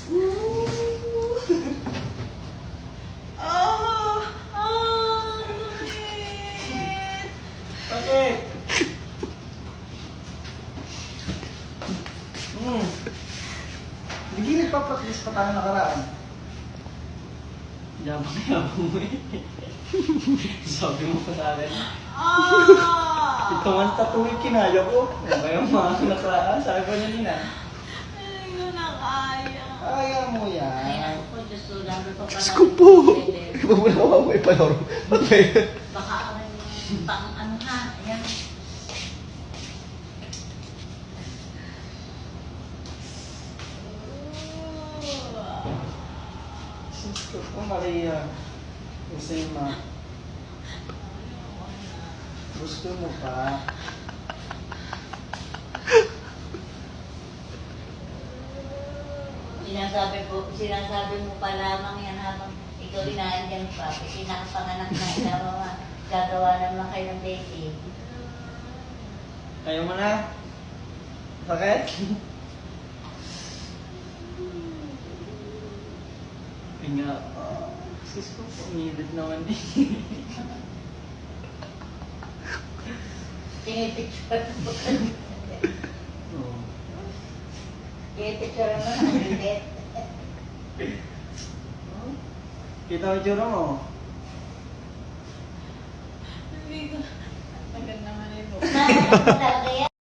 Bakit? Hindi nagpa-practice pa tayo nakaraan. Yabang-yabang mo eh. Sabi mo pa sa akin. Ito man tatuloy kinaya ko. Kaya mga nakaraan, sabi ko niya nila. Hindi ko na kaya. Kaya mo yan. Ay, ako po, Diyos ko, dami pa pala. Diyos ko po! Huwag mo na ako ipalaro. Baka pang ano ha, ayan. Gusto ko, Maria. Usema. Gusto mo pa? Sinasabi mo pa lamang yan habang ikaw inaandyan pa. Kasi nakapanganak na ilawa, gagawa naman kayo ng baby. Ayaw mo na? Bakit? Ay nga, sis ko, pumilid naman eh. Pinipicture mo. Oo. Pinipicture mo na, hindi. Kita mo yung tsura mo. Hindi ko. Tagal naman ito. Nakakatawa talaga yan.